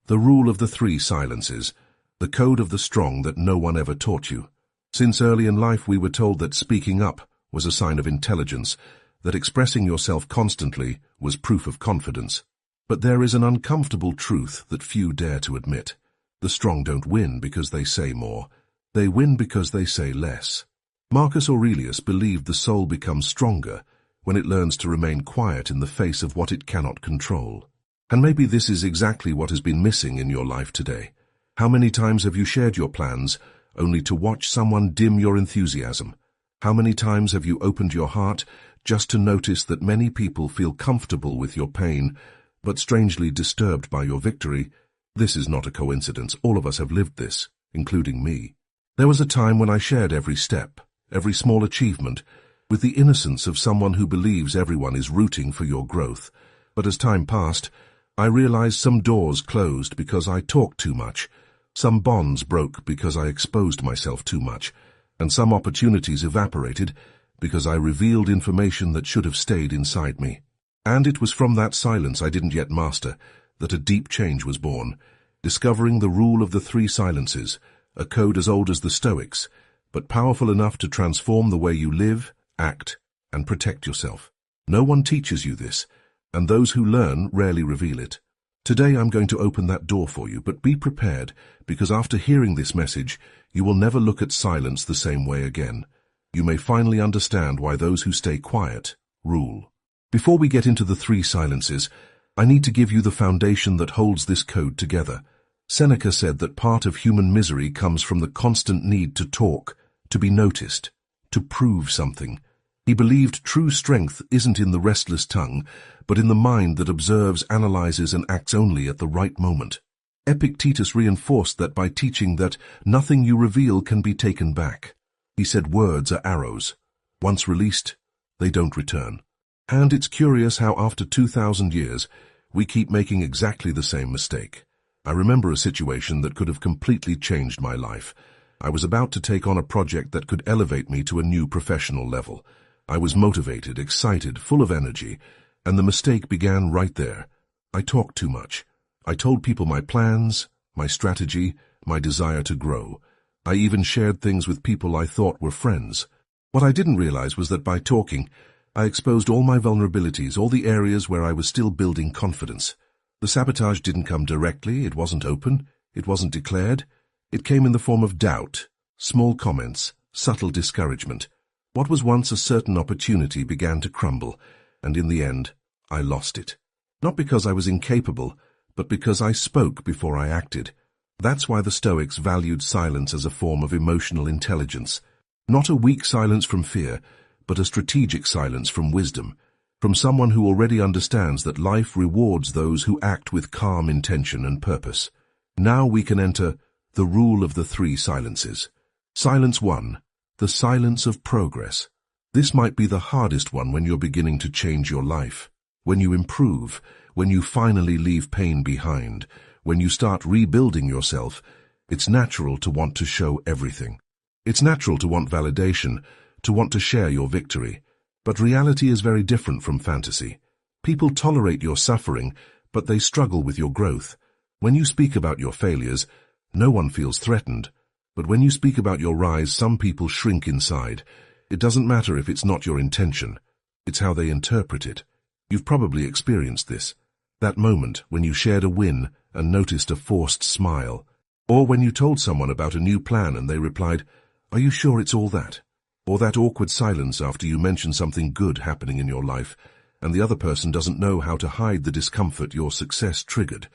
The rule of the three silences, the code of the strong that no one ever taught you. Since early in life we were told that speaking up was a sign of intelligence, that expressing yourself constantly was proof of confidence. But there is an uncomfortable truth that few dare to admit. The strong don't win because they say more. They win because they say less. Marcus Aurelius believed the soul becomes stronger when it learns to remain quiet in the face of what it cannot control. And maybe this is exactly what has been missing in your life today. How many times have you shared your plans only to watch someone dim your enthusiasm? How many times have you opened your heart just to notice that many people feel comfortable with your pain, but strangely disturbed by your victory? This is not a coincidence. All of us have lived this, including me. There was a time when I shared every step, every small achievement, with the innocence of someone who believes everyone is rooting for your growth. But as time passed, I realized some doors closed because I talked too much, some bonds broke because I exposed myself too much, and some opportunities evaporated because I revealed information that should have stayed inside me. And it was from that silence I didn't yet master that a deep change was born, discovering the rule of the three silences, a code as old as the Stoics, but powerful enough to transform the way you live, act, and protect yourself. No one teaches you this, and those who learn rarely reveal it. Today I'm going to open that door for you, but be prepared, because after hearing this message, you will never look at silence the same way again. You may finally understand why those who stay quiet rule. Before we get into the three silences, I need to give you the foundation that holds this code together. Seneca said that part of human misery comes from the constant need to talk, to be noticed, to prove something. He believed true strength isn't in the restless tongue, but in the mind that observes, analyzes, and acts only at the right moment. Epictetus reinforced that by teaching that nothing you reveal can be taken back. He said words are arrows. Once released, they don't return. And it's curious how after 2,000 years, we keep making exactly the same mistake. I remember a situation that could have completely changed my life. I was about to take on a project that could elevate me to a new professional level. I was motivated, excited, full of energy, and the mistake began right there. I talked too much. I told people my plans, my strategy, my desire to grow. I even shared things with people I thought were friends. What I didn't realize was that by talking, I exposed all my vulnerabilities, all the areas where I was still building confidence. The sabotage didn't come directly, it wasn't open, it wasn't declared. It came in the form of doubt, small comments, subtle discouragement. What was once a certain opportunity began to crumble, and in the end, I lost it. Not because I was incapable, but because I spoke before I acted. That's why the Stoics valued silence as a form of emotional intelligence. Not a weak silence from fear, but a strategic silence from wisdom, from someone who already understands that life rewards those who act with calm intention and purpose. Now we can enter the rule of the three silences. Silence 1. The silence of progress. This might be the hardest one when you're beginning to change your life. When you improve, when you finally leave pain behind, when you start rebuilding yourself, it's natural to want to show everything. It's natural to want validation, to want to share your victory. But reality is very different from fantasy. People tolerate your suffering, but they struggle with your growth. When you speak about your failures, no one feels threatened. But when you speak about your rise, some people shrink inside. It doesn't matter if it's not your intention. It's how they interpret it. You've probably experienced this. That moment when you shared a win and noticed a forced smile. Or when you told someone about a new plan and they replied, "Are you sure it's all that?" Or that awkward silence after you mention something good happening in your life, and the other person doesn't know how to hide the discomfort your success triggered.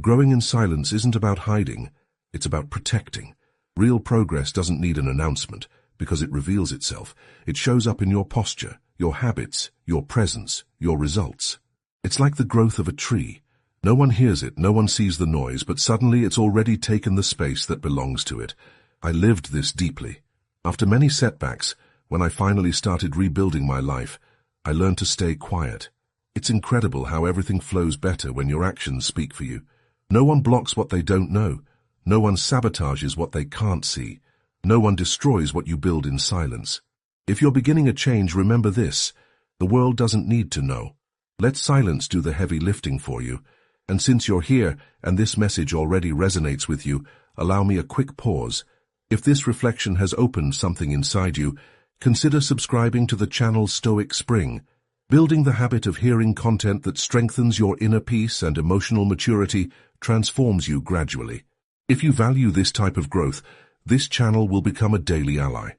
Growing in silence isn't about hiding. It's about protecting. Real progress doesn't need an announcement, because it reveals itself. It shows up in your posture, your habits, your presence, your results. It's like the growth of a tree. No one hears it, no one sees the noise, but suddenly it's already taken the space that belongs to it. I lived this deeply. After many setbacks, when I finally started rebuilding my life, I learned to stay quiet. It's incredible how everything flows better when your actions speak for you. No one blocks what they don't know. No one sabotages what they can't see. No one destroys what you build in silence. If you're beginning a change, remember this. The world doesn't need to know. Let silence do the heavy lifting for you. And since you're here and this message already resonates with you, allow me a quick pause. If this reflection has opened something inside you, consider subscribing to the channel Stoic Spring. Building the habit of hearing content that strengthens your inner peace and emotional maturity transforms you gradually. If you value this type of growth, this channel will become a daily ally.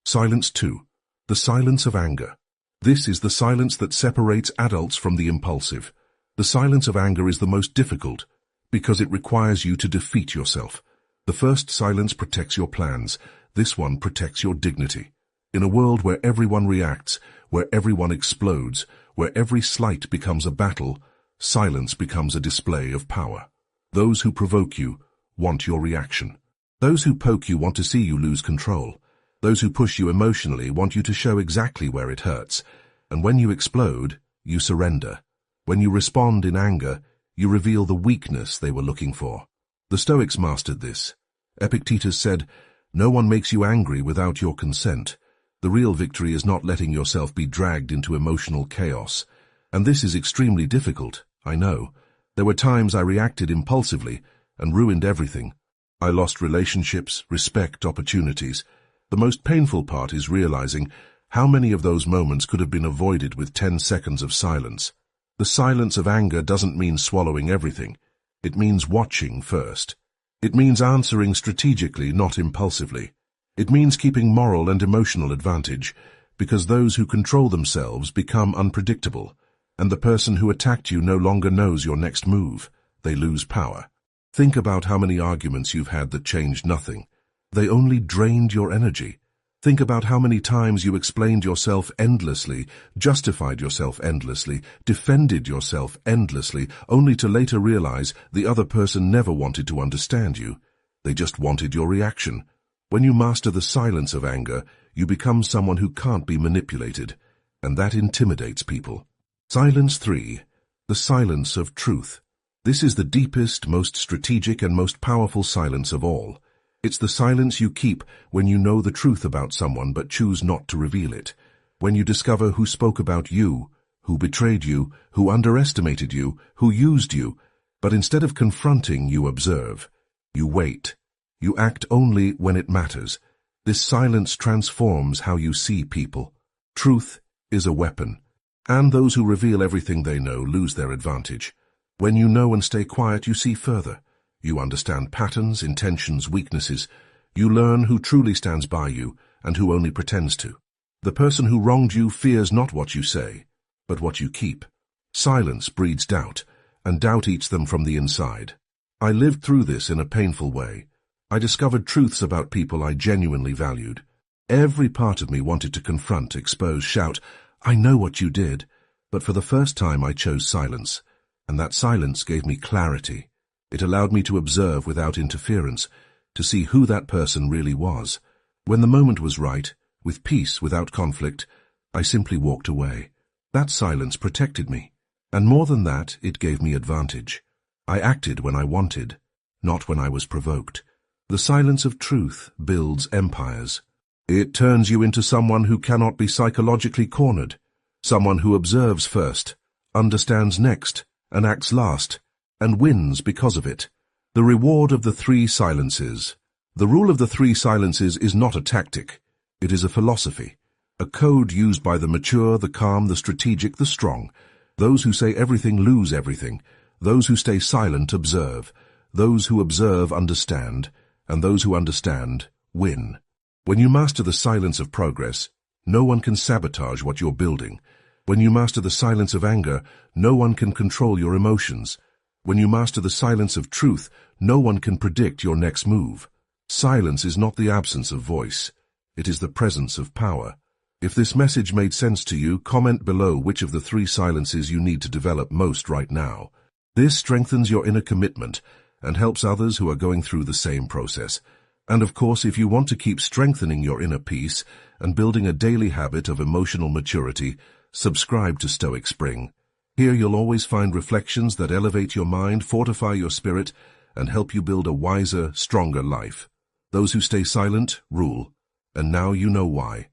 Silence 2. The silence of anger. This is the silence that separates adults from the impulsive. The silence of anger is the most difficult because it requires you to defeat yourself. The first silence protects your plans. This one protects your dignity. In a world where everyone reacts, where everyone explodes, where every slight becomes a battle, silence becomes a display of power. Those who provoke you want your reaction. Those who poke you want to see you lose control. Those who push you emotionally want you to show exactly where it hurts. And when you explode, you surrender. When you respond in anger, you reveal the weakness they were looking for. The Stoics mastered this. Epictetus said, "No one makes you angry without your consent." The real victory is not letting yourself be dragged into emotional chaos. And this is extremely difficult, I know. There were times I reacted impulsively and ruined everything. I lost relationships, respect, opportunities. The most painful part is realizing how many of those moments could have been avoided with 10 seconds of silence. The silence of anger doesn't mean swallowing everything. It means watching first. It means answering strategically, not impulsively. It means keeping moral and emotional advantage, because those who control themselves become unpredictable, and the person who attacked you no longer knows your next move. They lose power. Think about how many arguments you've had that changed nothing. They only drained your energy. Think about how many times you explained yourself endlessly, justified yourself endlessly, defended yourself endlessly, only to later realize the other person never wanted to understand you. They just wanted your reaction. When you master the silence of anger, you become someone who can't be manipulated, and that intimidates people. Silence 3. The silence of truth. This is the deepest, most strategic, and most powerful silence of all. It's the silence you keep when you know the truth about someone but choose not to reveal it. When you discover who spoke about you, who betrayed you, who underestimated you, who used you, but instead of confronting, you observe. You wait. You act only when it matters. This silence transforms how you see people. Truth is a weapon, and those who reveal everything they know lose their advantage. When you know and stay quiet, you see further. You understand patterns, intentions, weaknesses. You learn who truly stands by you and who only pretends to. The person who wronged you fears not what you say, but what you keep. Silence breeds doubt, and doubt eats them from the inside. I lived through this in a painful way. I discovered truths about people I genuinely valued. Every part of me wanted to confront, expose, shout, "I know what you did." But for the first time I chose silence, and that silence gave me clarity. It allowed me to observe without interference, to see who that person really was. When the moment was right, with peace, without conflict, I simply walked away. That silence protected me, and more than that, it gave me advantage. I acted when I wanted, not when I was provoked. The silence of truth builds empires. It turns you into someone who cannot be psychologically cornered, someone who observes first, understands next, and acts last, and wins because of it. The reward of the 3 silences. The rule of the 3 silences is not a tactic. It is a philosophy, a code used by the mature, the calm, the strategic, the strong. Those who say everything lose everything. Those who stay silent observe. Those who observe understand, and those who understand win. When you master the silence of progress, no one can sabotage what you're building. When you master the silence of anger, no one can control your emotions. When you master the silence of truth, no one can predict your next move. Silence is not the absence of voice. It is the presence of power. If this message made sense to you, comment below which of the 3 silences you need to develop most right now. This strengthens your inner commitment and helps others who are going through the same process. And of course, if you want to keep strengthening your inner peace and building a daily habit of emotional maturity, subscribe to Stoic Spring. Here you'll always find reflections that elevate your mind, fortify your spirit, and help you build a wiser, stronger life. Those who stay silent rule, and now you know why.